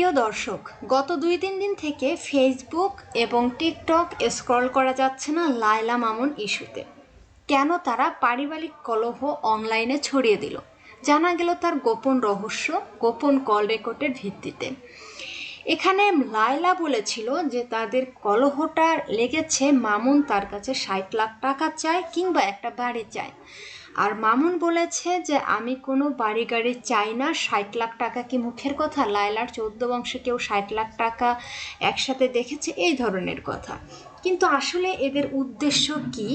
প্রিয় দর্শক, গত 2-3 দিন থেকে ফেসবুক এবং টিকটক স্ক্রল করা যাচ্ছে না লায়লা মামুন ইস্যুতে। কেন তারা পারিবারিক কলহ অনলাইনে ছড়িয়ে দিল, জানা গেল তার গোপন রহস্য গোপন কল রেকর্ডের ভিত্তিতে। এখানে লায়লা বলেছিল যে তাদের কলহটা লেগেছে মামুন তার কাছে 60 লাখ টাকা চায় কিংবা একটা বাড়ি চায়, আর মামুন বলেছে যে আমি কোনো বাড়ি গাড়ি চাই না। 60 লাখ টাকা কি মুখের কথা? লায়লার 14 বংশে কেউ 60 লাখ টাকা একসাথে দেখেছে? এই ধরনের কথা। কিন্তু আসলে এদের উদ্দেশ্য কি,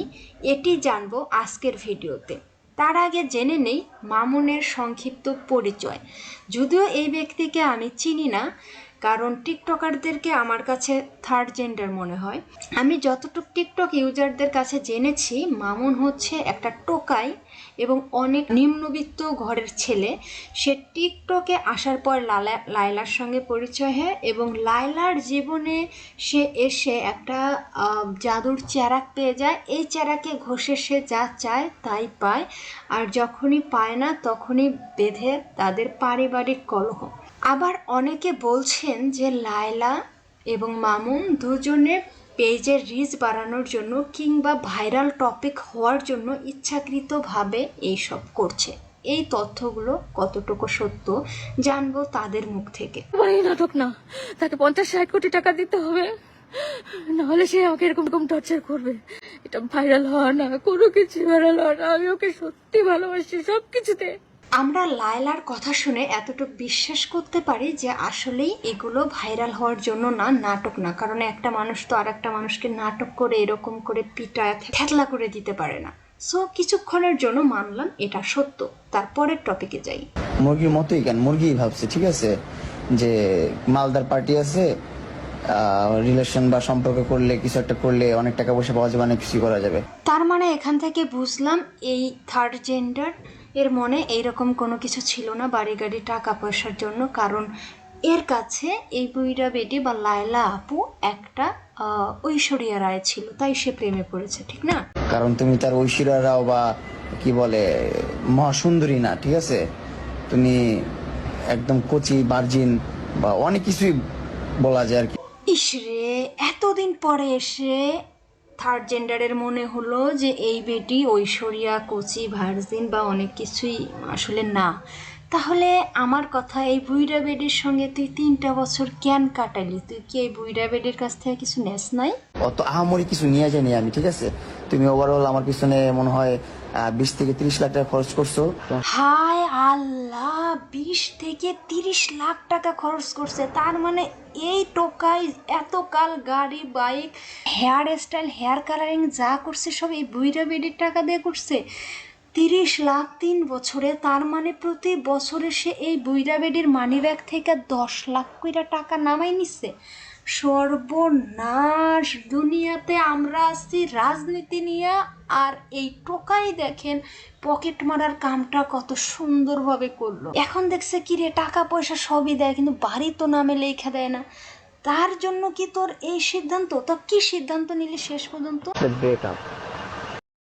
এটি জানবো আজকের ভিডিওতে। তার আগে জেনে নেই মামুনের সংক্ষিপ্ত পরিচয়। যদিও এই ব্যক্তিকে আমি চিনি না, কারণ টিকটকারদেরকে আমার কাছে থার্ড জেন্ডার মনে হয়। আমি যতটুকু টিকটক ইউজারদের কাছে জেনেছি, মামুন হচ্ছে একটা টোকাই এবং অনেক নিম্নবিত্ত ঘরের ছেলে। সে টিকটকে আসার পর লায়লার সঙ্গে পরিচয় হয় এবং লায়লার জীবনে সে এসে একটা জাদুর চেরাক পেয়ে যায়। এই চেরাকে ঘষে সে যা চায় তাই পায়, আর যখনই পায় না তখনই বেঁধে তাদের পারিবারিক কলহ। আবার অনেকে বলছেন যে লায়লা এবং মামুন দুজনের পেজের রিচ বাড়ানোর জন্য কিংবা ভাইরাল টপিক হওয়ার জন্য ইচ্ছাকৃতভাবে এইসব করছে। এই তথ্যগুলো কতটুকু সত্য জানবো তাদের মুখ থেকে। নাটক না, তাকে 50-60 কোটি টাকা দিতে হবে, নাহলে সে আমাকে এরকম টর্চার করবে। এটা ভাইরাল হওয়া না, কোনো কিছু ভাইরাল হওয়া না। আমি ওকে সত্যি ভালোবাসি সবকিছুতে। আমরা লায়লার কথা শুনে এতটুকু বিশ্বাস করতে পারি যে আসলেই এগুলো ভাইরাল হওয়ার জন্য না, নাটক না। কারণ একটা মানুষ তো আর একটা মানুষকে নাটক করে এরকম করে পিটায় থেতলা করে দিতে পারে না। সো কিছুক্ষণের জন্য মানলাম এটা সত্য। তারপরের টপিকে যাই। মুরগির মতোই কেন, মুরগি ভাবছে ঠিক আছে যে মালদার পার্টি আছে, রিলেশন বা সম্পর্ক করলে কিছু একটা করলে অনেক টাকা পয়সা পাওয়া যাবে, অনেক কিছু করা যাবে। তার মানে এখান থেকে বুঝলাম এই থার্ড জেন্ডার এর মনে এইরকম কোনো কিছু ছিল না বাড়ি গাড়ি টাকা পয়সার জন্য। কারণ এর কাছে এই বুইরা বেটি বা লায়লা আপু একটা ঐশ্বরিয়া রায় ছিল, তাই সে প্রেমে পড়েছে, ঠিক না? কারণ তুমি তার ঐশ্বরিয়া রাও বা কি বলে মহাসুন্দরী না, ঠিক আছে? তুমি একদম কচি ভার্জিন বা অনেক কিছুই বলা যায় আর কি। ইসরে, এতদিন পরে এসে থার্ড জেন্ডারের মনে হলো যে এই বেটি ঐশ্বরিয়া, কোচি, ভার্জিন বা অনেক কিছুই আসলে না। তাহলে আমার কথা, এই বুইড়া বেডির সঙ্গে তুই 3টা বছর কেন কাটালি? তুই কি এই বুইড়া বেডির কাছ থেকে কিছু নেস নাই? অত আহামরি কিছু নিয়ে যায়নি আমি, ঠিক আছে? তুমি ওভারঅল আমার পিছনে মনে হয় 20 থেকে 30 লাখ টাকা খরচ করছো। হায় আল্লাহ, 20 থেকে 30 লাখ টাকা খরচ করছে। তার মানে এই টোকাই এতকাল গাড়ি, bike, hair style, hair colouring যা করছে সব এই বুইড়া বেডির টাকা দিয়ে করছে। 30 লাখ 3 বছরে, তার মানে প্রতি বছরে সে এই বুইড়া বেডির মানি ব্যাগ থেকে 10 লাখ কইরা টাকা নামাই নিচ্ছে। সর্বনাশ! দুনিয়াতে আমরা আছি রাজনীতি নিয়ে, আর এই টোকাই দেখেন পকেট মারার কামটা কত সুন্দরভাবে করলো। এখন দেখছে কি রে, টাকা পয়সা সবই দেয় কিন্তু বাড়ি তো নামে লেখা দেয় না। তার জন্য কি তোর এই সিদ্ধান্ত? তো কি সিদ্ধান্ত নিলি শেষ পর্যন্ত? ব্রেকআপ।